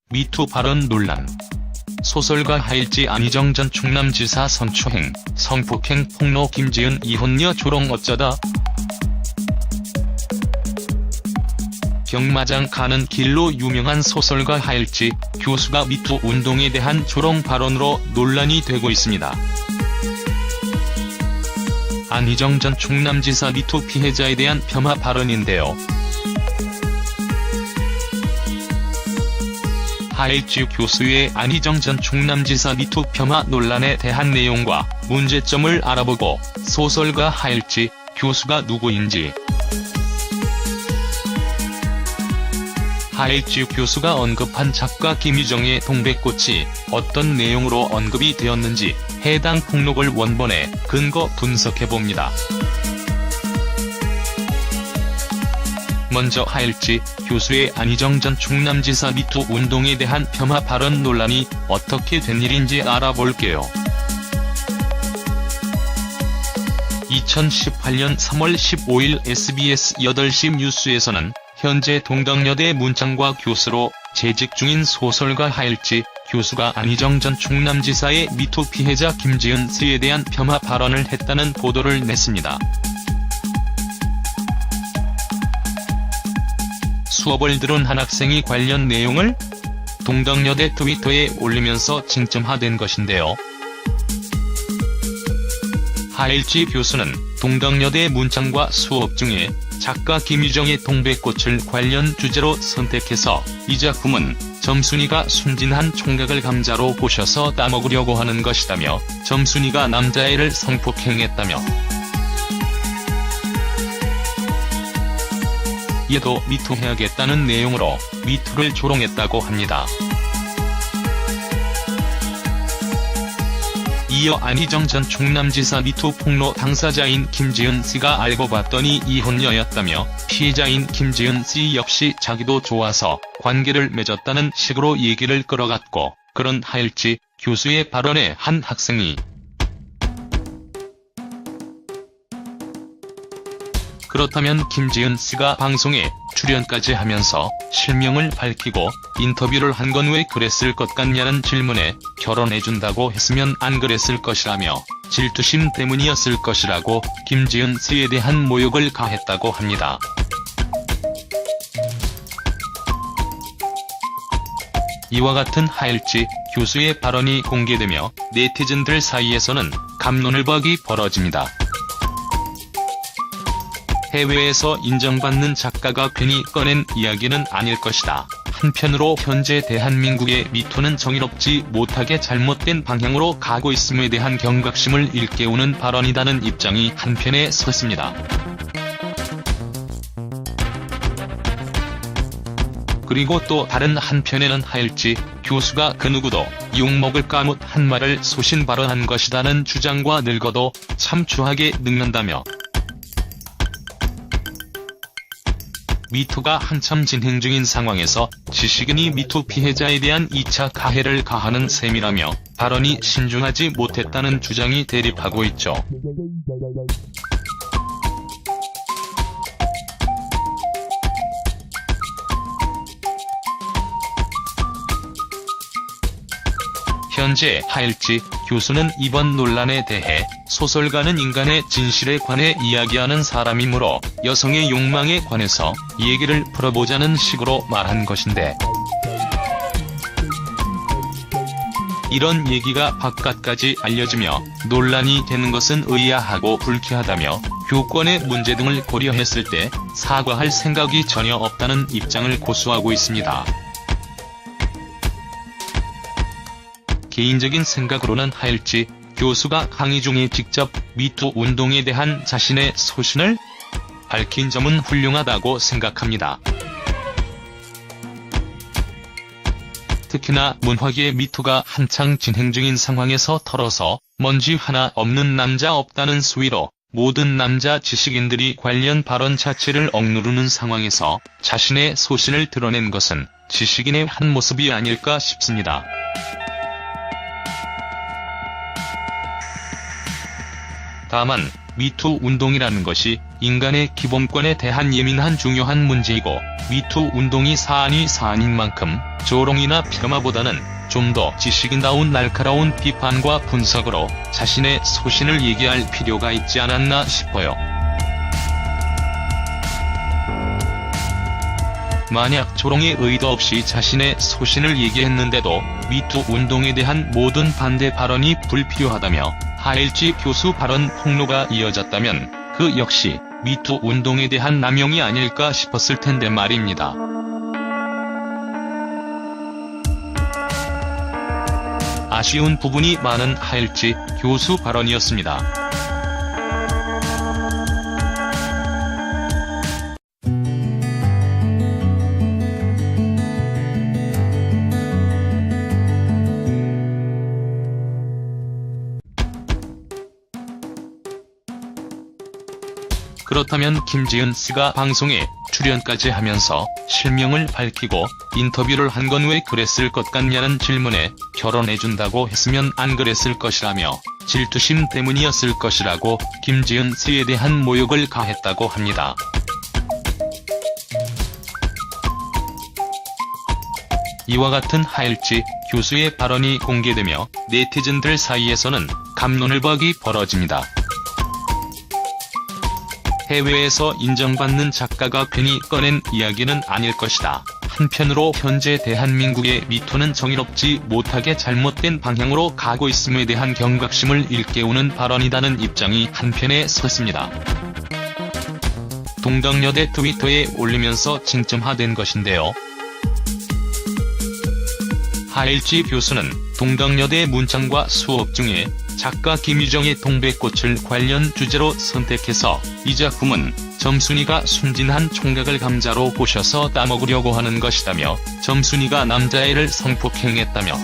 미투 발언 논란. 소설가 하일지 안희정 전 충남지사 성추행, 성폭행 폭로 김지은 이혼녀 조롱 어쩌다. 경마장 가는 길로 유명한 소설가 하일지 교수가 미투 운동에 대한 조롱 발언으로 논란이 되고 있습니다. 안희정 전 충남지사 미투 피해자에 대한 폄하 발언인데요. 하일지 교수의 안희정 전 충남지사 미투 폄하 논란에 대한 내용과 문제점을 알아보고 소설가 하일지 교수가 누구인지, 하일지 교수가 언급한 작가 김유정의 동백꽃이 어떤 내용으로 언급이 되었는지 해당 폭로글 원본에 근거 분석해봅니다. 먼저 하일지 교수의 안희정 전 충남지사 미투 운동에 대한 폄하 발언 논란이 어떻게 된 일인지 알아볼게요. 2018년 3월 15일 SBS 8시 뉴스에서는 현재 동덕여대 문창과 교수로 재직 중인 소설가 하일지 교수가 안희정 전 충남지사의 미투 피해자 김지은 씨에 대한 폄하 발언을 했다는 보도를 냈습니다. 수업을 들은 한 학생이 관련 내용을 동덕여대 트위터에 올리면서 쟁점화된 것인데요. 하일지 교수는 동덕여대 문창과 수업 중에 작가 김유정의 동백꽃을 관련 주제로 선택해서 이 작품은 점순이가 순진한 총각을 감자로 보셔서 따먹으려고 하는 것이다며 점순이가 남자애를 성폭행했다며, 얘도 미투해야겠다는 내용으로 미투를 조롱했다고 합니다. 이어 안희정 전 충남지사 미투 폭로 당사자인 김지은 씨가 알고 봤더니 이혼녀였다며 피해자인 김지은 씨 역시 자기도 좋아서 관계를 맺었다는 식으로 얘기를 끌어갔고, 그런 하일지 교수의 발언에 한 학생이 그렇다면 김지은 씨가 방송에 출연까지 하면서 실명을 밝히고 인터뷰를 한 건 왜 그랬을 것 같냐는 질문에 결혼해준다고 했으면 안 그랬을 것이라며 질투심 때문이었을 것이라고 김지은 씨에 대한 모욕을 가했다고 합니다. 이와 같은 하일지 교수의 발언이 공개되며 네티즌들 사이에서는 갑론을박이 벌어집니다. 해외에서 인정받는 작가가 괜히 꺼낸 이야기는 아닐 것이다. 한편으로 현재 대한민국의 미투는 정의롭지 못하게 잘못된 방향으로 가고 있음에 대한 경각심을 일깨우는 발언이다는 입장이 한편에 섰습니다. 그리고 또 다른 한편에는 하일지 교수가 그 누구도 욕먹을 까뭇 한 말을 소신 발언한 것이다는 주장과 늙어도 참 추하게 늙는다며 미투가 한참 진행 중인 상황에서 지식인이 미투 피해자에 대한 2차 가해를 가하는 셈이라며 발언이 신중하지 못했다는 주장이 대립하고 있죠. 현재 하일지 교수는 이번 논란에 대해 소설가는 인간의 진실에 관해 이야기하는 사람이므로 여성의 욕망에 관해서 얘기를 풀어보자는 식으로 말한 것인데, 이런 얘기가 바깥까지 알려지며 논란이 되는 것은 의아하고 불쾌하다며 교권의 문제 등을 고려했을 때 사과할 생각이 전혀 없다는 입장을 고수하고 있습니다. 개인적인 생각으로는 하일지 교수가 강의 중에 직접 미투 운동에 대한 자신의 소신을 밝힌 점은 훌륭하다고 생각합니다. 특히나 문화계 미투가 한창 진행 중인 상황에서 털어서 먼지 하나 없는 남자 없다는 수위로 모든 남자 지식인들이 관련 발언 자체를 억누르는 상황에서 자신의 소신을 드러낸 것은 지식인의 한 모습이 아닐까 싶습니다. 다만 미투 운동이라는 것이 인간의 기본권에 대한 예민한 중요한 문제이고 미투 운동이 사안인 만큼 조롱이나 폄하보다는 좀 더 지식인다운 날카로운 비판과 분석으로 자신의 소신을 얘기할 필요가 있지 않았나 싶어요. 만약 조롱의 의도 없이 자신의 소신을 얘기했는데도 미투 운동에 대한 모든 반대 발언이 불필요하다며 하일지 교수 발언 폭로가 이어졌다면 그 역시 미투 운동에 대한 남용이 아닐까 싶었을 텐데 말입니다. 아쉬운 부분이 많은 하일지 교수 발언이었습니다. 그렇다면 김지은 씨가 방송에 출연까지 하면서 실명을 밝히고 인터뷰를 한 건 왜 그랬을 것 같냐는 질문에 결혼해준다고 했으면 안 그랬을 것이라며 질투심 때문이었을 것이라고 김지은 씨에 대한 모욕을 가했다고 합니다. 이와 같은 하일지 교수의 발언이 공개되며 네티즌들 사이에서는 갑론을박이 벌어집니다. 해외에서 인정받는 작가가 괜히 꺼낸 이야기는 아닐 것이다. 한편으로 현재 대한민국의 미투는 정의롭지 못하게 잘못된 방향으로 가고 있음에 대한 경각심을 일깨우는 발언이다는 입장이 한편에 섰습니다. 동덕여대 트위터에 올리면서 쟁점화된 것인데요. 하일지 교수는 동덕여대 문창과 수업 중에 작가 김유정의 동백꽃을 관련 주제로 선택해서 이 작품은 점순이가 순진한 총각을 감자로 보셔서 따먹으려고 하는 것이다며 점순이가 남자애를 성폭행했다며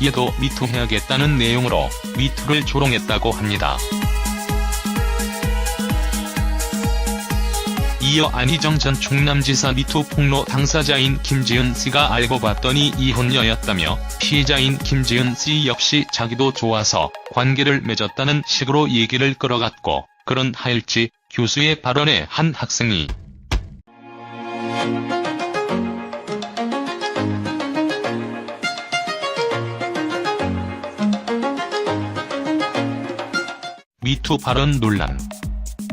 얘도 미투해야겠다는 내용으로 미투를 조롱했다고 합니다. 이어 안희정 전 충남지사 미투 폭로 당사자인 김지은 씨가 알고 봤더니 이혼녀였다며 피해자인 김지은 씨 역시 자기도 좋아서 관계를 맺었다는 식으로 얘기를 끌어갔고, 그런 하일지 교수의 발언에 한 학생이 미투 발언 논란.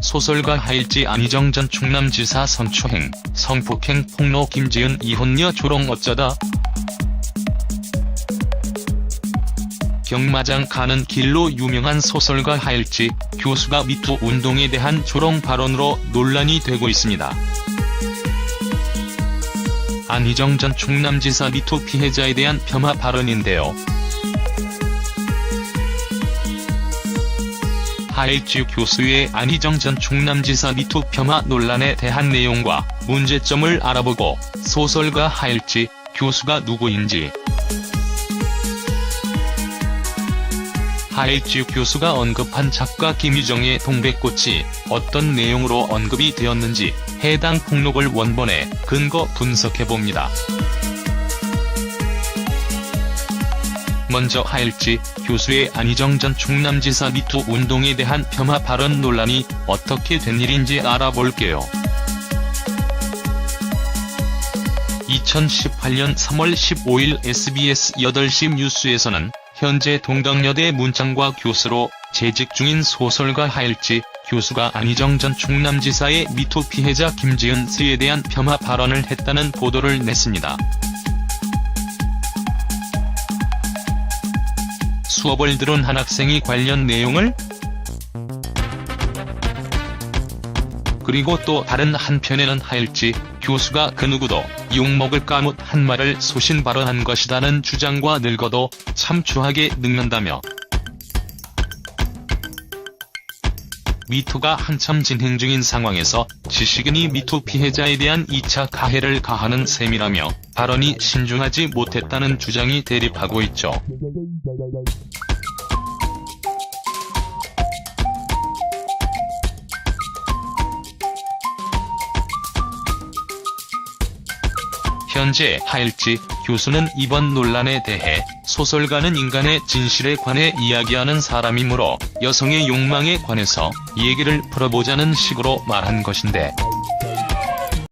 소설가 하일지 안희정 전 충남지사 성추행, 성폭행 폭로 김지은 이혼녀 조롱 어쩌다. 경마장 가는 길로 유명한 소설가 하일지 교수가 미투 운동에 대한 조롱 발언으로 논란이 되고 있습니다. 안희정 전 충남지사 미투 피해자에 대한 폄하 발언인데요. 하일지 교수의 안희정 전 충남지사 미투 폄하 논란에 대한 내용과 문제점을 알아보고 소설가 하일지 교수가 누구인지, 하일지 교수가 언급한 작가 김유정의 동백꽃이 어떤 내용으로 언급이 되었는지 해당 폭로글 원본에 근거 분석해봅니다. 먼저 하일지 교수의 안희정 전 충남지사 미투 운동에 대한 폄하 발언 논란이 어떻게 된 일인지 알아볼게요. 2018년 3월 15일 SBS 8시 뉴스에서는 현재 동덕여대 문창과 교수로 재직 중인 소설가 하일지 교수가 안희정 전 충남지사의 미투 피해자 김지은 씨에 대한 폄하 발언을 했다는 보도를 냈습니다. 수업을 들은 한 학생이 관련 내용을, 그리고 또 다른 한편에는 하일지 교수가 그 누구도 욕먹을 까뭇 한 말을 소신 발언한 것이다는 주장과 늙어도 참 추하게 늙는다며 미투가 한참 진행 중인 상황에서 지식인이 미투 피해자에 대한 2차 가해를 가하는 셈이라며 발언이 신중하지 못했다는 주장이 대립하고 있죠. 현재 하일지 교수는 이번 논란에 대해 소설가는 인간의 진실에 관해 이야기하는 사람이므로 여성의 욕망에 관해서 얘기를 풀어보자는 식으로 말한 것인데,